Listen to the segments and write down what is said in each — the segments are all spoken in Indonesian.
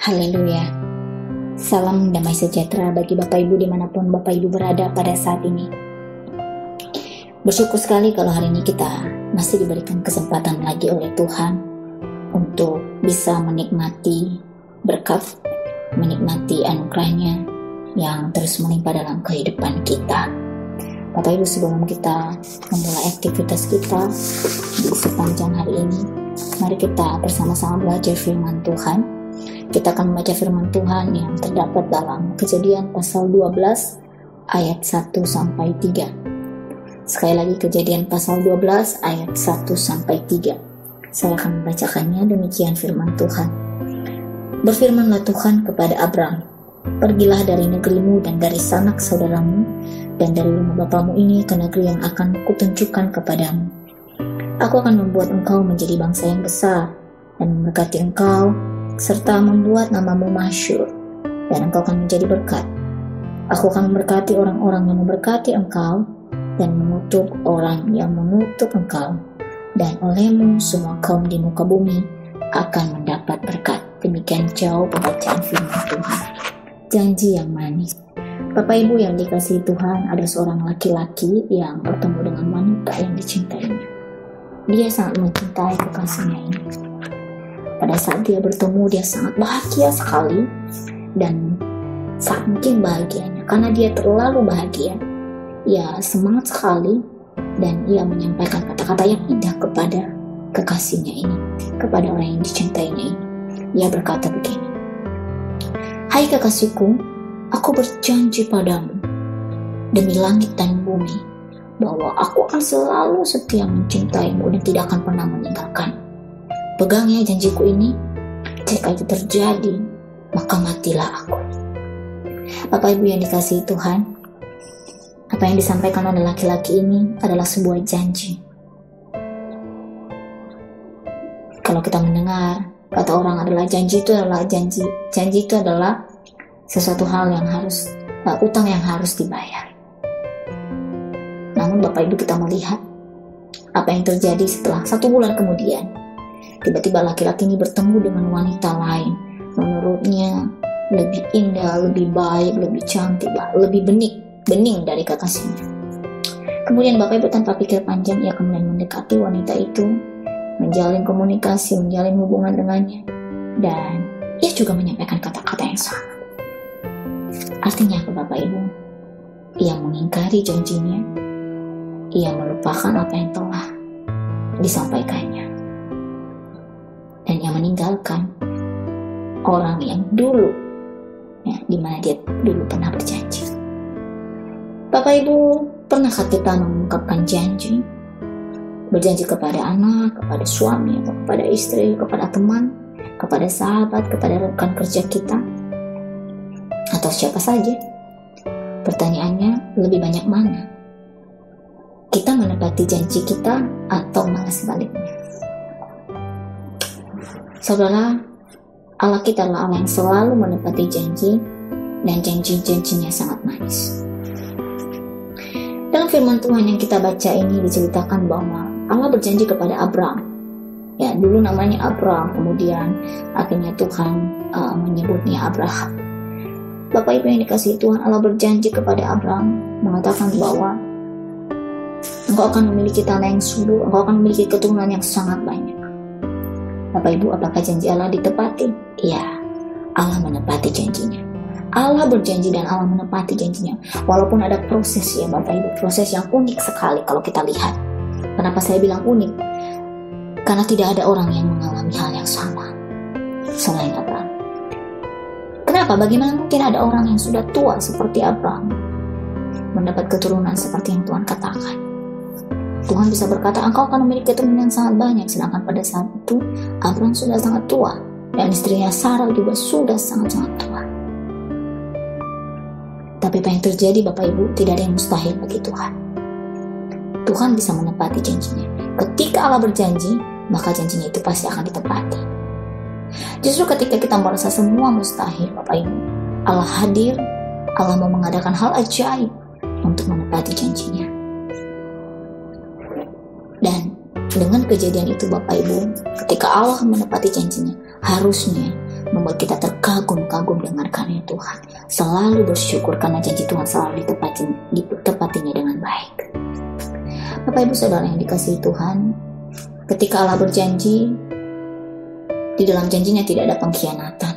Haleluya. Salam damai sejahtera bagi Bapak Ibu dimanapun Bapak Ibu berada pada saat ini. Bersyukur sekali kalau hari ini kita masih diberikan kesempatan lagi oleh Tuhan untuk bisa menikmati berkat, menikmati anugerahnya yang terus melimpah dalam kehidupan kita. Bapak Ibu, sebelum kita memulai aktivitas kita di sepanjang hari ini, mari kita bersama-sama belajar firman Tuhan. Kita akan membaca firman Tuhan yang terdapat dalam Kejadian pasal 12 ayat 1-3. Sekali lagi, Kejadian pasal 12 ayat 1-3. Saya akan membacakannya. Demikian firman Tuhan. Berfirmanlah Tuhan kepada Abram, "Pergilah dari negerimu dan dari sanak saudaramu dan dari rumah bapamu ini ke negeri yang akan kutunjukkan kepadamu. Aku akan membuat engkau menjadi bangsa yang besar dan memberkati engkau, serta membuat namamu masyhur, dan engkau akan menjadi berkat. Aku akan memberkati orang-orang yang memberkati engkau, dan mengutuk orang yang mengutuk engkau, dan olehmu semua kaum di muka bumi akan mendapat berkat." Demikian jauh pembacaan firman Tuhan. Janji yang manis. Bapak Ibu yang dikasihi Tuhan, ada seorang laki-laki yang bertemu dengan wanita yang dicintainya. Dia sangat mencintai kekasihnya ini. Pada saat dia bertemu, dia sangat bahagia sekali, dan saking bahagianya karena dia terlalu bahagia, ia semangat sekali, dan ia menyampaikan kata-kata yang indah kepada kekasihnya ini, kepada orang yang dicintainya ini. Ia berkata begini, "Hai kekasihku, aku berjanji padamu demi langit dan bumi bahwa aku akan selalu setia mencintaimu dan tidak akan pernah meninggalkanmu. Pegang ya janjiku ini. Jika itu terjadi, maka matilah aku." Bapak Ibu yang dikasihi Tuhan, apa yang disampaikan oleh laki-laki ini adalah sebuah janji. Kalau kita mendengar kata orang adalah janji itu adalah janji itu adalah sesuatu hal yang harus, utang yang harus dibayar. Namun Bapak Ibu, kita melihat apa yang terjadi setelah 1 bulan kemudian. Tiba-tiba laki-laki ini bertemu dengan wanita lain. Menurutnya lebih indah, lebih baik, lebih cantik, lebih bening dari kekasihnya. Kemudian Bapak Ibu, tanpa pikir panjang, ia kemudian mendekati wanita itu, menjalin komunikasi, menjalin hubungan dengannya, dan ia juga menyampaikan kata-kata yang sama. Artinya apa Bapak Ibu? Ia mengingkari janjinya, ia melupakan apa yang telah disampaikannya, dan ia meninggalkan orang yang dulu, di mana dia dulu pernah berjanji. Bapak Ibu, pernahkah kita mengungkapkan janji? Berjanji kepada anak, kepada suami, atau kepada istri, kepada teman, kepada sahabat, kepada rekan kerja kita, atau siapa saja? Pertanyaannya, lebih banyak mana? Kita menepati janji kita atau malah sebaliknya? Saudara, Allah kita adalah Allah yang selalu menepati janji, dan janji-janjinya sangat manis. Dalam firman Tuhan yang kita baca ini diceritakan bahwa Allah berjanji kepada Abram. Ya, dulu namanya Abram, kemudian akhirnya Tuhan menyebutnya Abraham. Bapak Ibu yang dikasihi Tuhan, Allah berjanji kepada Abram, mengatakan bahwa engkau akan memiliki tanah yang subur, engkau akan memiliki keturunan yang sangat banyak. Bapak Ibu, apakah janji Allah ditepati? Ya, Allah menepati janjinya. Allah berjanji dan Allah menepati janjinya. Walaupun ada proses ya Bapak Ibu, proses yang unik sekali kalau kita lihat. Kenapa saya bilang unik? Karena tidak ada orang yang mengalami hal yang sama selain Abraham. Kenapa? Bagaimana mungkin ada orang yang sudah tua seperti Abraham mendapat keturunan seperti yang Tuhan katakan? Tuhan bisa berkata, engkau akan memiliki keturunan yang sangat banyak, sedangkan pada saat itu Abraham sudah sangat tua, dan istrinya Sarah juga sudah sangat-sangat tua. Tapi apa yang terjadi Bapak Ibu, tidak ada yang mustahil bagi Tuhan. Tuhan bisa menepati janjinya. Ketika Allah berjanji, maka janjinya itu pasti akan ditepati. Justru ketika kita merasa semua mustahil Bapak Ibu, Allah hadir, Allah mau mengadakan hal ajaib untuk menepati janjinya. Dan dengan kejadian itu Bapak Ibu, ketika Allah menepati janjinya, harusnya membuat kita terkagum-kagum dengan karya Tuhan. Selalu bersyukur karena janji Tuhan selalu ditepatinya dengan baik. Bapak Ibu Saudara yang dikasihi Tuhan, ketika Allah berjanji, di dalam janjinya tidak ada pengkhianatan,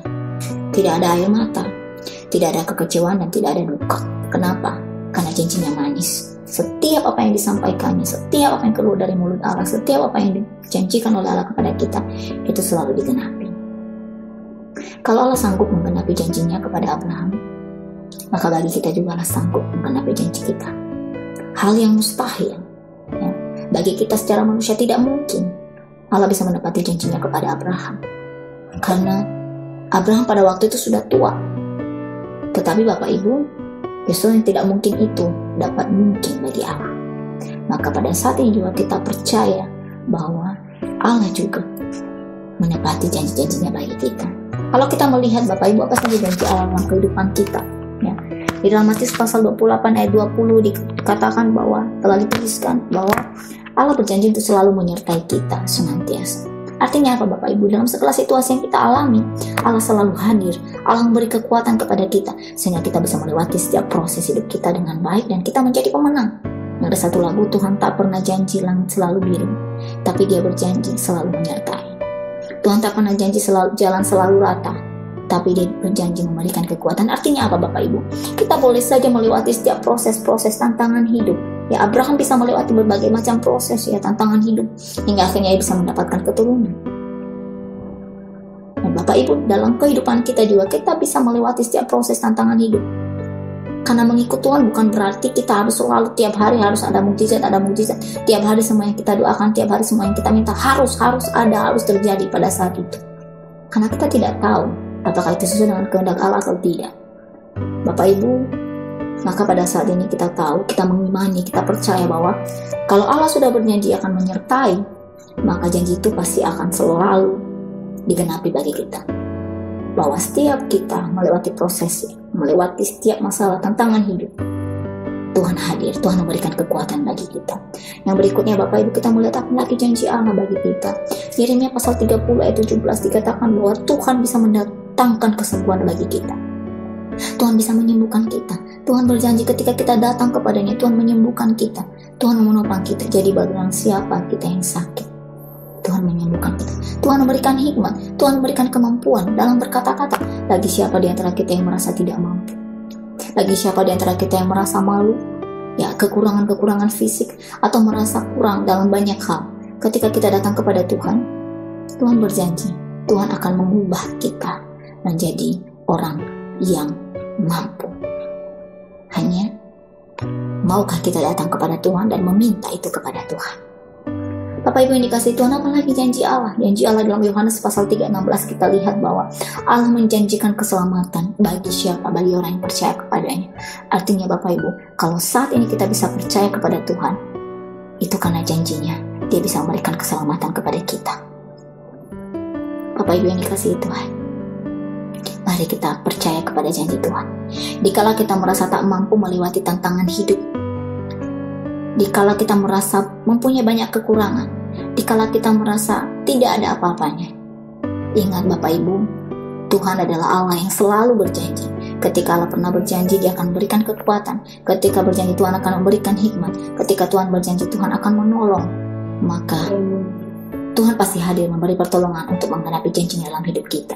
tidak ada air mata, tidak ada kekecewaan, dan tidak ada duka. Kenapa? Karena janjinya manis. Setiap apa yang disampaikannya, setiap apa yang keluar dari mulut Allah, setiap apa yang dijanjikan oleh Allah kepada kita, itu selalu digenapi. Kalau Allah sanggup menggenapi janjinya kepada Abraham, maka bagi kita juga Allah sanggup menggenapi janji kita. Hal yang mustahil, ya, bagi kita secara manusia tidak mungkin Allah bisa menepati janjinya kepada Abraham, karena Abraham pada waktu itu sudah tua. Tetapi Bapak Ibu, justru yang tidak mungkin itu dapat mungkin bagi Allah. Maka pada saat ini juga kita percaya bahwa Allah juga menepati janji-janjinya bagi kita. Kalau kita melihat Bapak Ibu apa saja janji Allah dalam kehidupan kita, ya. Di dalam Matius pasal 28 ayat 20 dikatakan bahwa telah dituliskan bahwa Allah berjanji untuk selalu menyertai kita senantiasa. Artinya apa Bapak Ibu? Dalam segala situasi yang kita alami, Allah selalu hadir. Allah memberi kekuatan kepada kita sehingga kita bisa melewati setiap proses hidup kita dengan baik dan kita menjadi pemenang. Ada satu lagu, Tuhan tak pernah janji langit selalu biru, tapi Dia berjanji selalu menyertai. Tuhan tak pernah janji jalan selalu rata, tapi Dia berjanji memberikan kekuatan. Artinya apa Bapak Ibu? Kita boleh saja melewati setiap proses-proses tantangan hidup. Ya, Abraham bisa melewati berbagai macam proses, ya, tantangan hidup, hingga akhirnya ia bisa mendapatkan keturunan. Dan Bapak Ibu, dalam kehidupan kita juga kita bisa melewati setiap proses tantangan hidup. Karena mengikut Tuhan bukan berarti kita harus selalu tiap hari harus ada mukjizat. Tiap hari semua yang kita doakan, tiap hari semua yang kita minta harus terjadi pada saat itu. Karena kita tidak tahu apakah itu sesuai dengan kehendak Allah atau tidak. Bapak Ibu, maka pada saat ini kita tahu, kita mengimani, kita percaya bahwa kalau Allah sudah berjanji akan menyertai, maka janji itu pasti akan selalu digenapi bagi kita. Bahwa setiap kita melewati prosesnya, melewati setiap masalah tantangan hidup, Tuhan hadir, Tuhan memberikan kekuatan bagi kita. Yang berikutnya Bapak Ibu, kita melihat apa lagi janji Allah bagi kita. Yeremia pasal 30 ayat 17 dikatakan bahwa Tuhan bisa mendatangkan kesembuhan bagi kita. Tuhan bisa menyembuhkan kita. Tuhan berjanji ketika kita datang kepadanya, Tuhan menyembuhkan kita, Tuhan menopang kita. Jadi bagaimana siapa kita yang sakit, Tuhan menyembuhkan kita. Tuhan memberikan hikmat, Tuhan memberikan kemampuan dalam berkata-kata. Bagi siapa di antara kita yang merasa tidak mampu, bagi siapa di antara kita yang merasa malu, ya, kekurangan-kekurangan fisik, atau merasa kurang dalam banyak hal, ketika kita datang kepada Tuhan, Tuhan berjanji, Tuhan akan mengubah kita menjadi orang yang mampu. Hanya, maukah kita datang kepada Tuhan dan meminta itu kepada Tuhan? Bapak Ibu yang dikasihi Tuhan, apalagi janji Allah? Janji Allah dalam Yohanes pasal 3:16 kita lihat bahwa Allah menjanjikan keselamatan bagi siapa? Bagi orang yang percaya kepadanya. Artinya Bapak Ibu, kalau saat ini kita bisa percaya kepada Tuhan, itu karena janjinya, Dia bisa memberikan keselamatan kepada kita. Bapak Ibu yang dikasihi Tuhan, mari kita percaya kepada janji Tuhan. Dikala kita merasa tak mampu melewati tantangan hidup, dikala kita merasa mempunyai banyak kekurangan, dikala kita merasa tidak ada apa-apanya, ingat Bapak Ibu, Tuhan adalah Allah yang selalu berjanji. Ketika Allah pernah berjanji, Dia akan memberikan kekuatan. Ketika berjanji, Tuhan akan memberikan hikmat. Ketika Tuhan berjanji, Tuhan akan menolong. Maka Tuhan pasti hadir memberi pertolongan untuk menggenapi janjinya dalam hidup kita.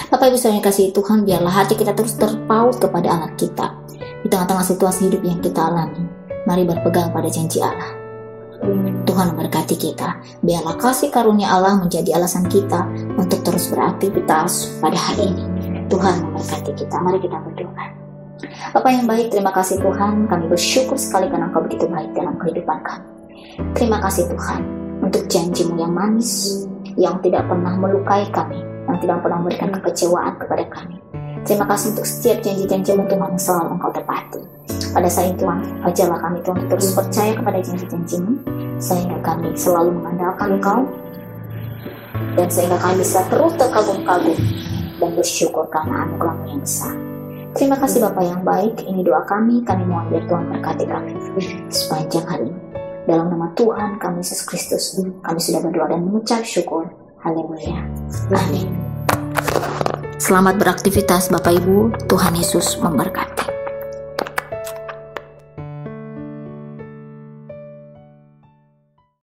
Bapak Ibu yang kasih Tuhan, biarlah hati kita terus terpaut kepada Allah kita di tengah-tengah situasi hidup yang kita alami. Mari berpegang pada janji Allah. Tuhan memberkati kita. Biarlah kasih karunia Allah menjadi alasan kita untuk terus beraktivitas pada hari ini. Tuhan memberkati kita. Mari kita berdoa. Bapa yang baik, terima kasih Tuhan. Kami bersyukur sekali karena Engkau begitu baik dalam kehidupan kami. Terima kasih Tuhan untuk janji-Mu yang manis, yang tidak pernah melukai kami, yang tidak pernah memberikan kekecewaan kepada kami. Terima kasih untuk setiap janji-janji-Mu Tuhan yang selalu Engkau tepati. Pada saat itu Tuhan, ajarlah kami Tuhan untuk terus percaya kepada janji-janji-Mu, sehingga kami selalu mengandalkan Engkau, dan sehingga kami bisa terus terkagum-kagum dan bersyukur karena anugerah-Mu yang besar. Terima kasih Bapa yang baik, ini doa kami mohon biar Tuhan berkati kami sepanjang hari ini. Dalam nama Tuhan kami Yesus Kristus, kami sudah berdoa dan mengucap syukur. Haleluya. Amin. Selamat beraktivitas Bapak Ibu, Tuhan Yesus memberkati.